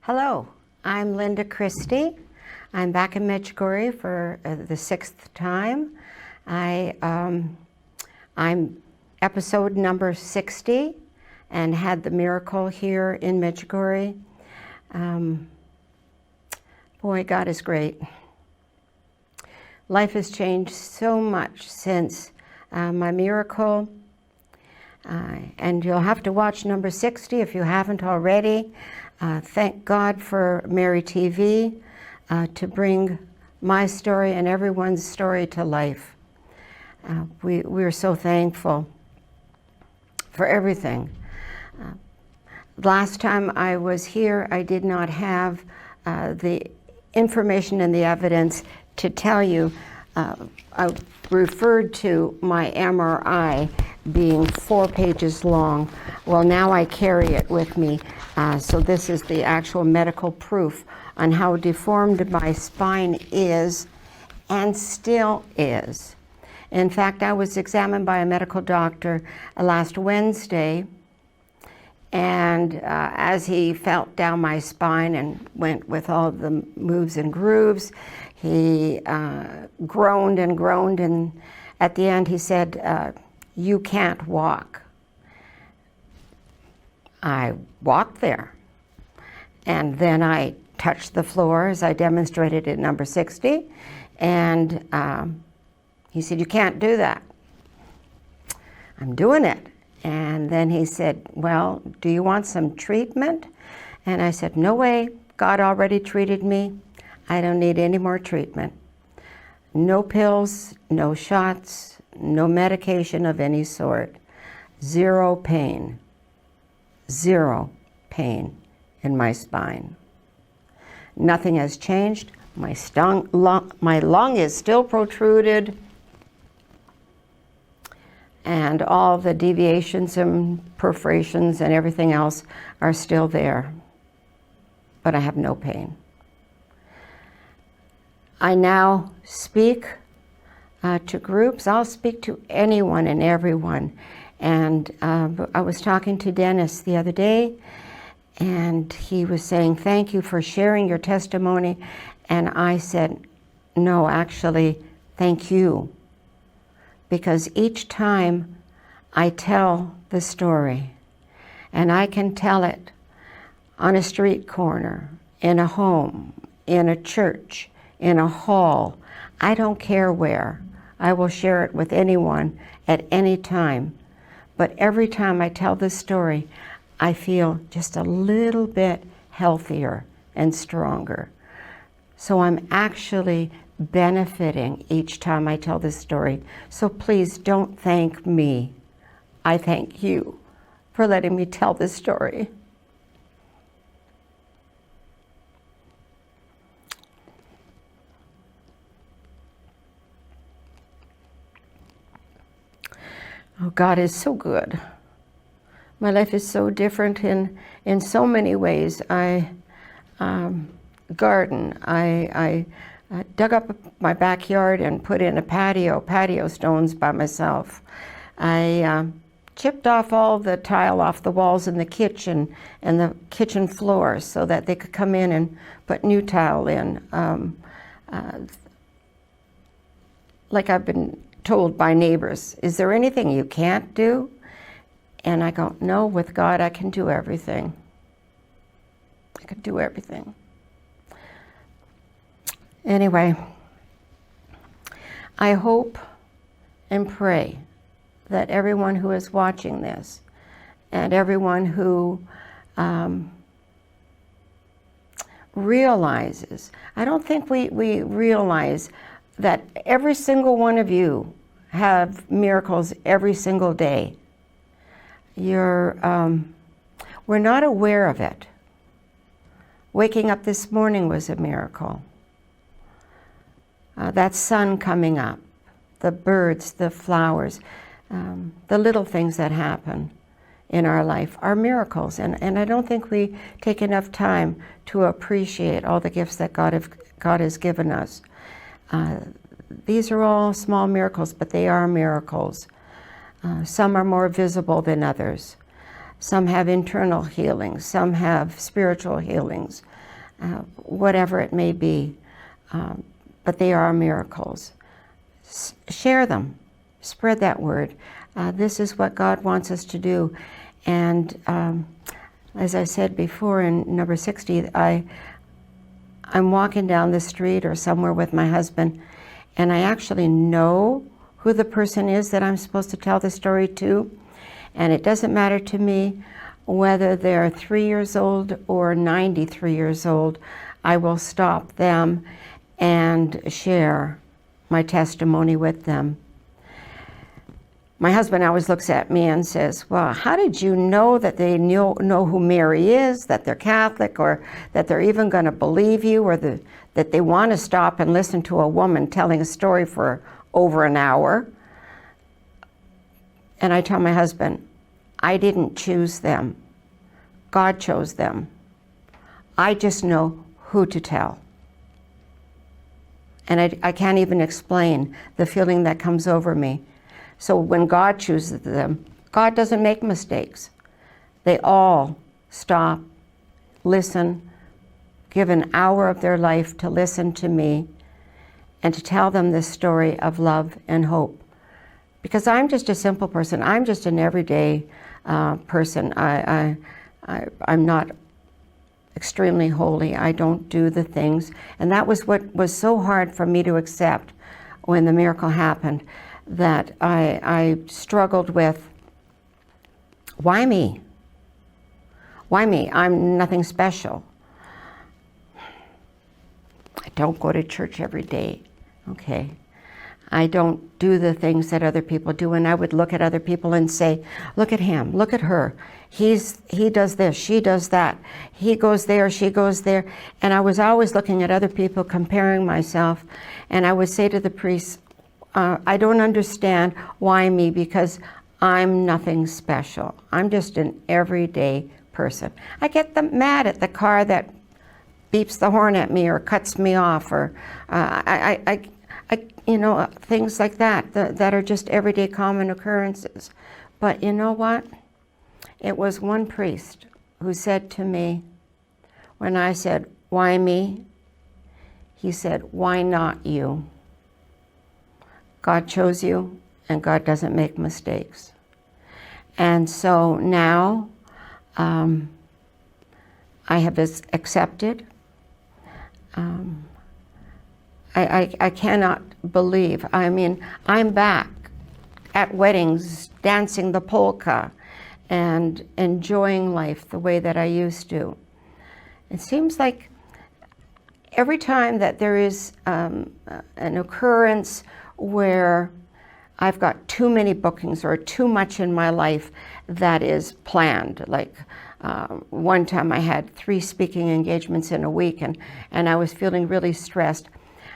Hello, I'm Linda Christy. I'm back in Medjugorje for the 6th time. I'm episode number 60 and had the miracle here in Medjugorje. Boy, God is great. Life has changed so much since my miracle. And you'll have to watch number 60 if you haven't already. Thank God for Mary TV to bring my story and everyone's story to life. We're so thankful for everything. Last time I was here, I did not have the information and the evidence to tell you. I referred to my MRI being 4 pages long. Well, now I carry it with me. So this is the actual medical proof on how deformed my spine is and still is. In fact, I was examined by a medical doctor last Wednesday, and as he felt down my spine and went with all the moves and grooves, he groaned, and at the end he said, "You can't walk." I walked there, and then I touched the floor as I demonstrated at number 60, and he said, "You can't do that." I'm doing it. And then he said, "Well, do you want some treatment?" And I said, "No way, God already treated me. I don't need any more treatment. No pills, no shots, no medication of any sort. Zero pain. Zero pain in my spine. Nothing has changed. My lung is still protruded, and all the deviations and perforations and everything else are still there, but I have no pain. I now speak to groups. I'll speak to anyone and everyone. And I was talking to Dennis the other day, and he was saying, "Thank you for sharing your testimony." And I said, "No, actually, thank you. Because each time I tell the story, and I can tell it on a street corner, in a home, in a church, in a hall, I don't care where. I will share it with anyone at any time. But every time I tell this story, I feel just a little bit healthier and stronger. So I'm actually benefiting each time I tell this story. So please don't thank me. I thank you for letting me tell this story." Oh, God is so good. My life is so different in so many ways. I garden. I dug up my backyard and put in a patio stones by myself. I chipped off all the tile off the walls in the kitchen and the kitchen floor so that they could come in and put new tile in. Like I've been told by neighbors, "Is there anything you can't do?" And I go, "No, with God I can do everything. I can do everything." Anyway, I hope and pray that everyone who is watching this and everyone who realizes, I don't think we realize that every single one of you have miracles every single day. We're not aware of it. Waking up this morning was a miracle. That sun coming up, the birds, the flowers, the little things that happen in our life are miracles. And I don't think we take enough time to appreciate all the gifts that God has given us. These are all small miracles, but they are miracles. Some are more visible than others. Some have internal healings, some have spiritual healings, whatever it may be. But they are miracles. Share them. Spread that word. This is what God wants us to do. And as I said before in number 60, I'm walking down the street or somewhere with my husband, and I actually know who the person is that I'm supposed to tell the story to. And it doesn't matter to me whether they're 3 years old or 93 years old. I will stop them and share my testimony with them. My husband always looks at me and says, well, how did you know that they know who Mary is, that they're Catholic, or that they're even going to believe you, or that they want to stop and listen to a woman telling a story for over an hour? And I tell my husband, I didn't choose them. God chose them. I just know who to tell. And I can't even explain the feeling that comes over me. So when God chooses them, God doesn't make mistakes. They all stop, listen, give an hour of their life to listen to me and to tell them this story of love and hope. Because I'm just a simple person. I'm just an everyday person. I'm not extremely holy. I don't do the things. And that was what was so hard for me to accept when the miracle happened, that I struggled with, why me? Why me? I'm nothing special. I don't go to church every day, okay? I don't do the things that other people do, and I would look at other people and say, look at him, look at her. He does this, she does that. He goes there, she goes there. And I was always looking at other people, comparing myself, and I would say to the priest, I don't understand why me, because I'm nothing special. I'm just an everyday person. I get mad at the car that beeps the horn at me or cuts me off, or things like that are just everyday common occurrences. But you know what? It was one priest who said to me, when I said, why me? He said, why not you? God chose you, and God doesn't make mistakes. And so now I have accepted. I cannot believe. I mean, I'm back at weddings, dancing the polka and enjoying life the way that I used to. It seems like every time that there is an occurrence where I've got too many bookings or too much in my life that is planned. Like one time I had 3 speaking engagements in a week, and I was feeling really stressed.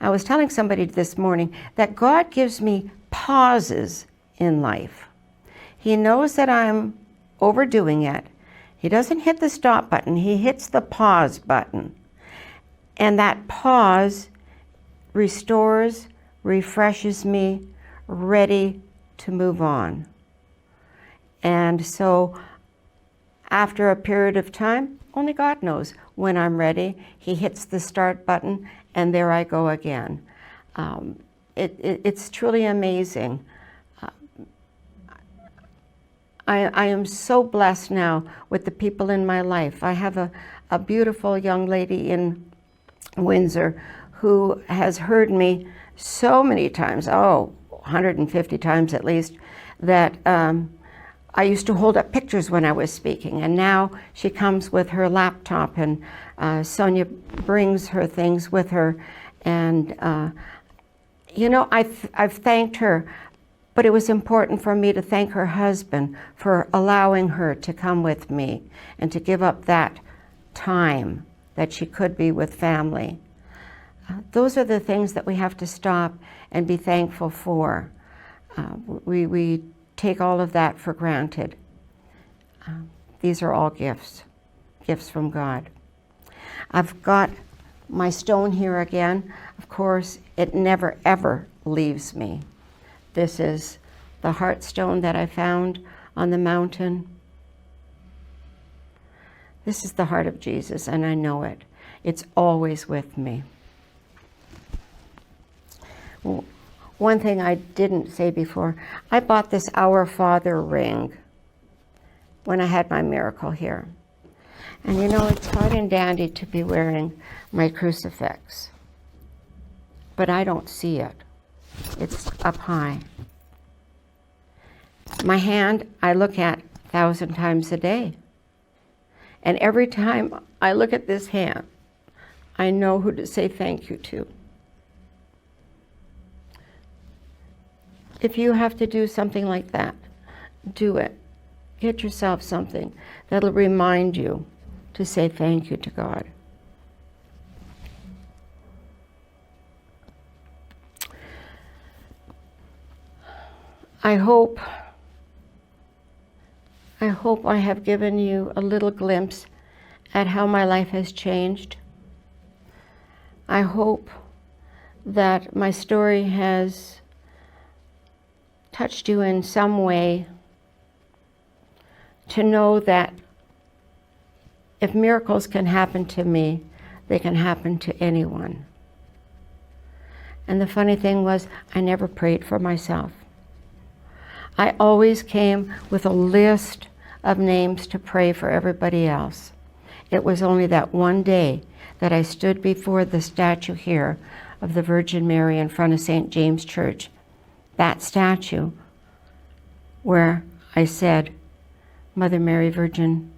I was telling somebody this morning that God gives me pauses in life. He knows that I'm overdoing it. He doesn't hit the stop button, he hits the pause button. And that pause restores, refreshes me, ready to move on. And so after a period of time, only God knows when I'm ready, he hits the start button, and there I go again. It's truly amazing. I am so blessed now with the people in my life. I have a beautiful young lady in Windsor who has heard me so many times, 150 times at least, that I used to hold up pictures when I was speaking, and now she comes with her laptop, and Sonia brings her things with her, and I've thanked her, but it was important for me to thank her husband for allowing her to come with me and to give up that time that she could be with family. Those are the things that we have to stop and be thankful for. We take all of that for granted. These are all gifts from God. I've got my stone here again. Of course, it never ever leaves me. This is the heart stone that I found on the mountain. This is the heart of Jesus, and I know it. It's always with me. One thing I didn't say before, I bought this Our Father ring when I had my miracle here. And you know, it's fine and dandy to be wearing my crucifix, but I don't see it. It's up high. My hand, I look at 1,000 times a day. And every time I look at this hand, I know who to say thank you to. If you have to do something like that, do it. Get yourself something that'll remind you to say thank you to God. I hope I have given you a little glimpse at how my life has changed. I hope that my story has touched you in some way to know that if miracles can happen to me, they can happen to anyone. And the funny thing was, I never prayed for myself. I always came with a list of names to pray for everybody else. It was only that one day that I stood before the statue here of the Virgin Mary in front of St. James Church, that statue, where I said, Mother Mary Virgin,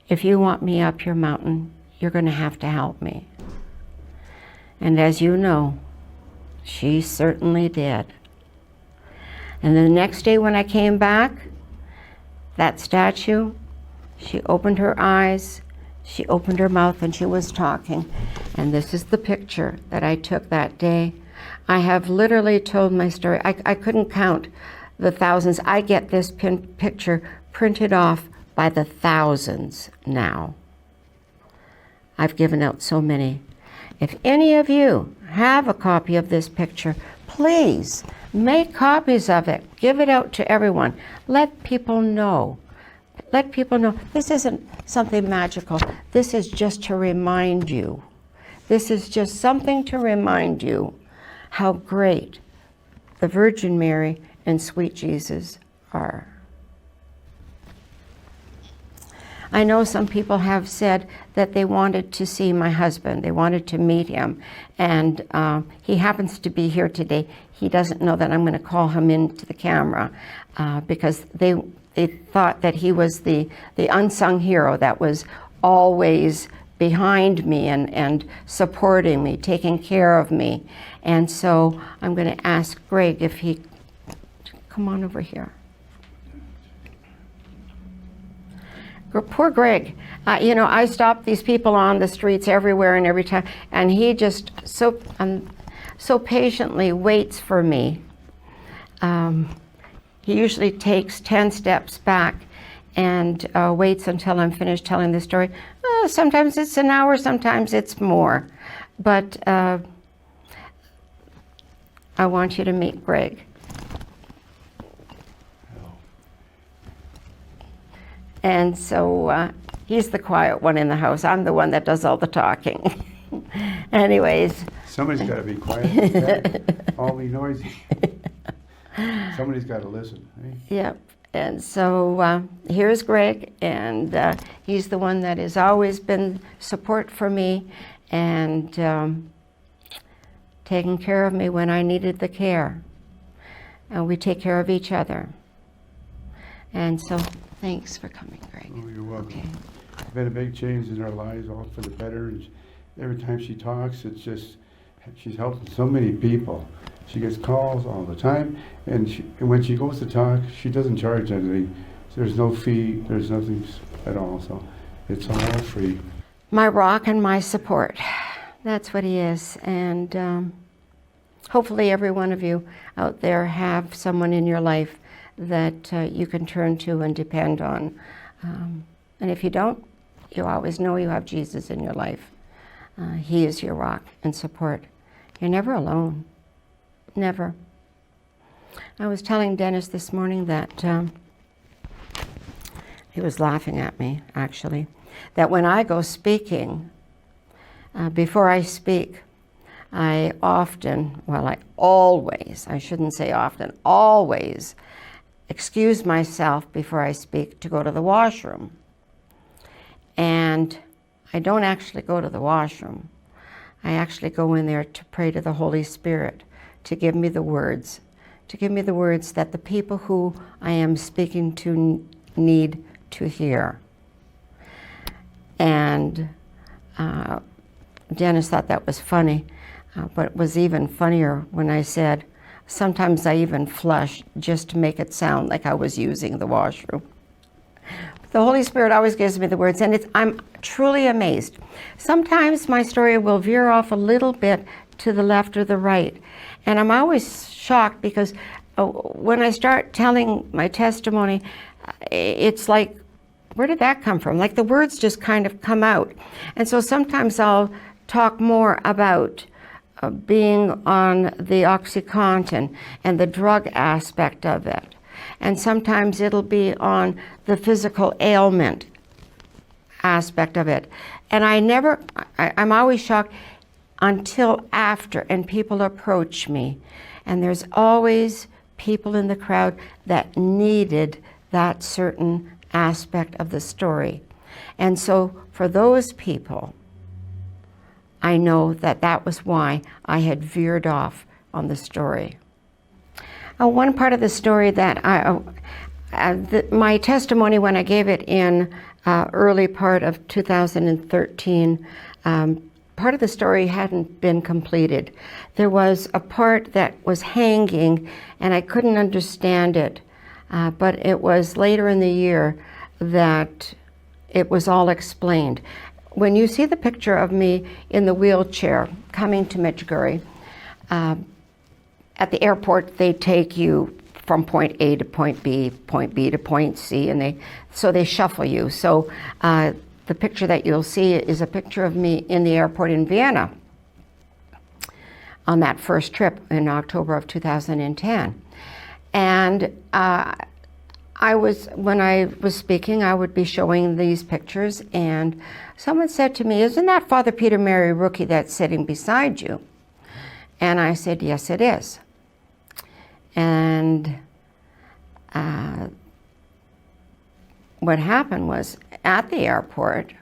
if you want me up your mountain, you're going to have to help me. And as you know, she certainly did. And the next day when I came back, that statue, she opened her eyes, she opened her mouth, and she was talking. And this is the picture that I took that day. I have literally told my story. I couldn't count the thousands. I get this picture printed off by the thousands now. I've given out so many. If any of you have a copy of this picture, please make copies of it. Give it out to everyone. Let people know. Let people know this isn't something magical. This is just to remind you. This is just something to remind you how great the Virgin Mary and sweet Jesus are. I know some people have said that they wanted to see my husband. They wanted to meet him. And he happens to be here today. He doesn't know that I'm going to call him into the camera because they thought that he was the unsung hero that was always behind me and supporting me, taking care of me. And so I'm going to ask Greg if he, come on over here. Poor Greg. You know, I stop these people on the streets everywhere and every time, and he just so patiently waits for me. He usually takes 10 steps back and waits until I'm finished telling the story. Sometimes it's an hour, sometimes it's more. But I want you to meet Greg. And so he's the quiet one in the house. I'm the one that does all the talking. Anyways. Somebody's got to be quiet. All be noisy. Somebody's got to listen. Right? Yep. And so here's Greg, and he's the one that has always been support for me and taking care of me when I needed the care. And we take care of each other. And so thanks for coming, Greg. Oh, you're welcome. Okay. It's been a big change in our lives, all for the better. And every time she talks, it's just, she's helping so many people. She gets calls all the time, and when she goes to talk, she doesn't charge anything. There's no fee, there's nothing at all, so it's all free. My rock and my support. That's what he is. And hopefully every one of you out there have someone in your life that you can turn to and depend on. And if you don't, you always know you have Jesus in your life. He is your rock and support. You're never alone. Never. I was telling Dennis this morning that he was laughing at me, actually. that when I go speaking, before I speak, I shouldn't say often, always excuse myself before I speak to go to the washroom. And I don't actually go to the washroom. I actually go in there to pray to the Holy Spirit to give me the words, that the people who I am speaking to need to hear. And Dennis thought that was funny, but it was even funnier when I said, sometimes I even flush just to make it sound like I was using the washroom. The Holy Spirit always gives me the words, and I'm truly amazed. Sometimes my story will veer off a little bit to the left or the right, and I'm always shocked because when I start telling my testimony, it's like, where did that come from? Like the words just kind of come out. And so sometimes I'll talk more about being on the OxyContin and the drug aspect of it. And sometimes it'll be on the physical ailment aspect of it. And I'm always shocked until after, and people approach me. And there's always people in the crowd that needed that certain aspect of the story. And so for those people, I know that was why I had veered off on the story. One part of the story that my testimony when I gave it in early part of 2013, part of the story hadn't been completed. There was a part that was hanging and I couldn't understand it, but it was later in the year that it was all explained. When you see the picture of me in the wheelchair coming to Medjugorje, at the airport they take you from point A to point B to point C, and they shuffle you. So the picture that you'll see is a picture of me in the airport in Vienna on that first trip in October of 2010. And when I was speaking, I would be showing these pictures, and someone said to me, "Isn't that Father Peter Mary Rookie that's sitting beside you?" And I said, "Yes, it is." And what happened was, at the airport,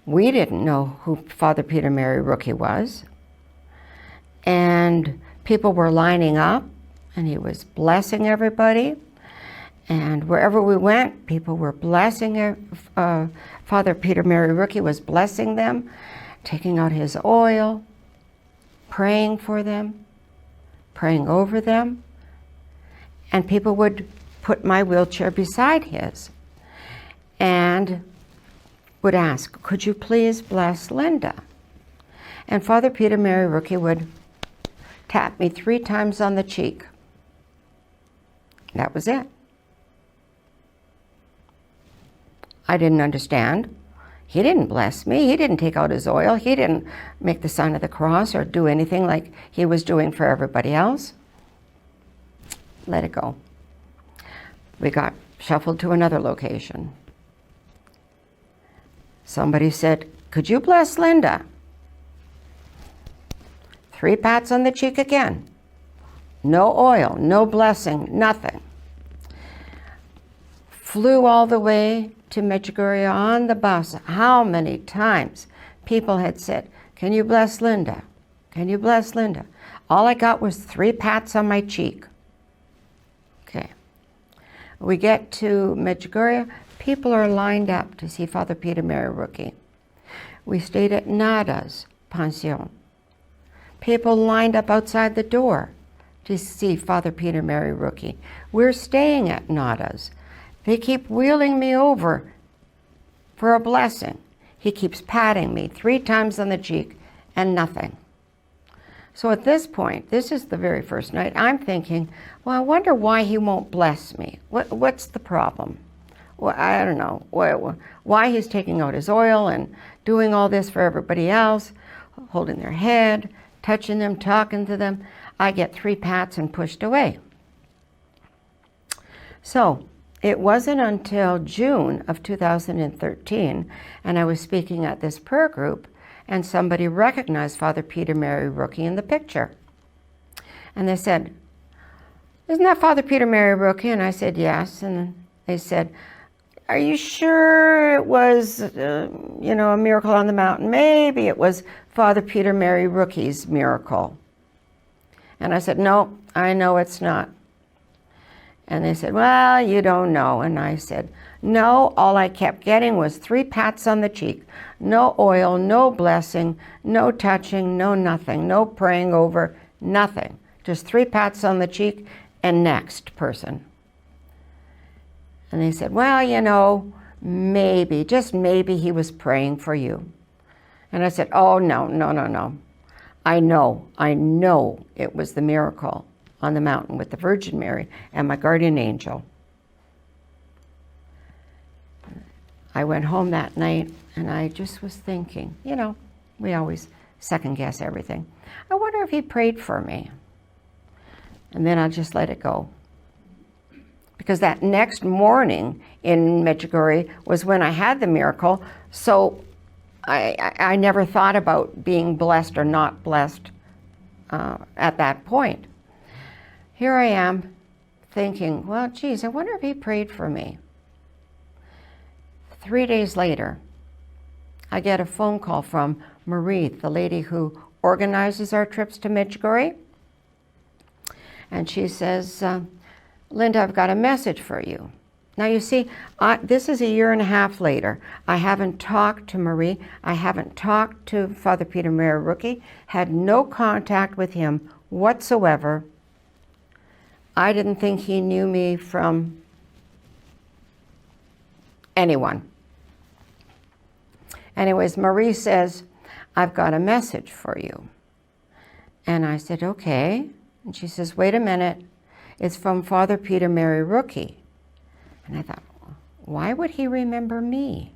we didn't know who Father Peter Mary Rookie was. And people were lining up, and he was blessing everybody. And wherever we went, people were blessing. Father Peter Mary Rookie was blessing them, taking out his oil, praying for them, praying over them. And people would put my wheelchair beside his and would ask, "Could you please bless Linda?" And Father Peter Mary Rookie would tap me 3 times on the cheek. That was it. I didn't understand. He didn't bless me. He didn't take out his oil. He didn't make the sign of the cross or do anything like he was doing for everybody else. Let it go. We got shuffled to another location. Somebody said, "Could you bless Linda?" 3 pats on the cheek again. No oil, no blessing, nothing. Flew all the way to Medjugorje on the bus. How many times people had said, "Can you bless Linda? Can you bless Linda?" All I got was 3 pats on my cheek. Okay. We get to Medjugorje. People are lined up to see Father Peter Mary Rookie. We stayed at Nada's pension. People lined up outside the door to see Father Peter Mary Rookie. We're staying at Nada's. They keep wheeling me over for a blessing. He keeps patting me 3 times on the cheek and nothing. So at this point, this is the very first night, I'm thinking, well, I wonder why he won't bless me. What's the problem? Well, I don't know why he's taking out his oil and doing all this for everybody else, holding their head, touching them, talking to them. I get 3 pats and pushed away. So it wasn't until June of 2013, and I was speaking at this prayer group, and somebody recognized Father Peter Mary Rookie in the picture. And they said, "Isn't that Father Peter Mary Rookie?" And I said, "Yes." And they said, "Are you sure it was, a miracle on the mountain? Maybe it was Father Peter Mary Rookie's miracle." And I said, "No, I know it's not." And they said, "Well, you don't know." And I said, "No, all I kept getting was 3 pats on the cheek. No oil, no blessing, no touching, no nothing, no praying over, nothing. Just 3 pats on the cheek and next person." And they said, "Well, maybe, just maybe he was praying for you." And I said, "Oh, no. I know it was the miracle on the mountain with the Virgin Mary and my guardian angel." I went home that night and I just was thinking, we always second guess everything. I wonder if he prayed for me. And then I just let it go. Because that next morning in Medjugorje was when I had the miracle, so I never thought about being blessed or not blessed at that point. Here I am thinking, well, geez, I wonder if he prayed for me. 3 days later, I get a phone call from Marie, the lady who organizes our trips to Medjugorje. And she says, "Linda, I've got a message for you." Now you see, this is a 1.5 years later. I haven't talked to Marie. I haven't talked to Father Peter Mary Rookie, had no contact with him whatsoever. I didn't think he knew me from anyone. Anyways, Marie says, "I've got a message for you." And I said, "Okay." And she says, "Wait a minute. It's from Father Peter Mary Rookie." And I thought, why would he remember me?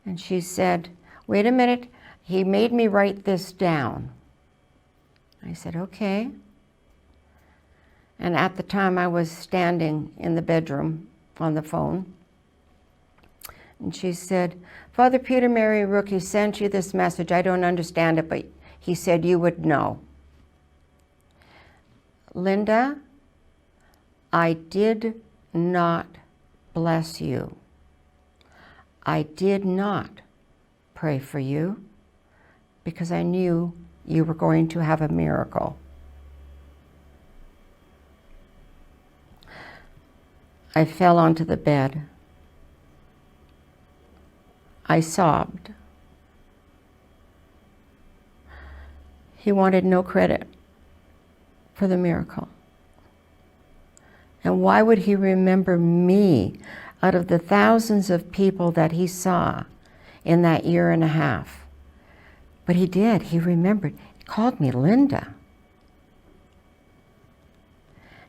And she said, "Wait a minute. He made me write this down." I said, "Okay." And at the time I was standing in the bedroom on the phone. And she said, "Father Peter Mary Rookie sent you this message. I don't understand it, but he said you would know. Linda, I did not bless you. I did not pray for you because I knew you were going to have a miracle." I fell onto the bed. I sobbed. He wanted no credit for the miracle. And why would he remember me out of the thousands of people that he saw in that 1.5 years? But he did. He remembered. He called me Linda.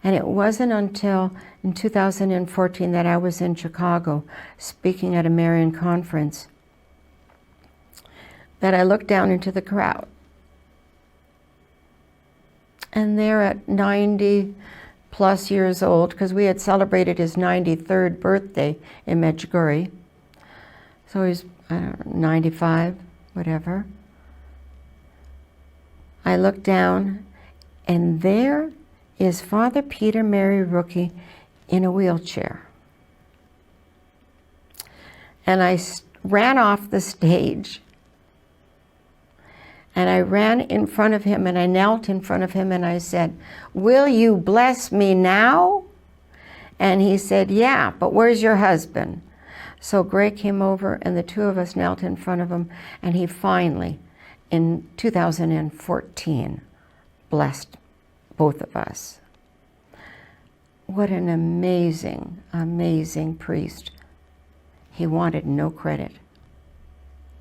And it wasn't until in 2014 that I was in Chicago speaking at a Marian conference that I looked down into the crowd. And there at 90+ years old, because we had celebrated his 93rd birthday in Medjugorje. So he's, 95, whatever. I looked down, and there is Father Peter Mary Rookie in a wheelchair. And I ran off the stage, and I ran in front of him, and I knelt in front of him, and I said, "Will you bless me now?" And he said, "Yeah, but where's your husband?" So Greg came over, and the 2 of us knelt in front of him, and he finally, in 2014, blessed both of us. What an amazing, amazing priest. He wanted no credit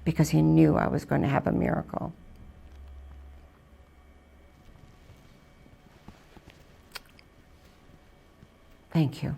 because he knew I was going to have a miracle. Thank you.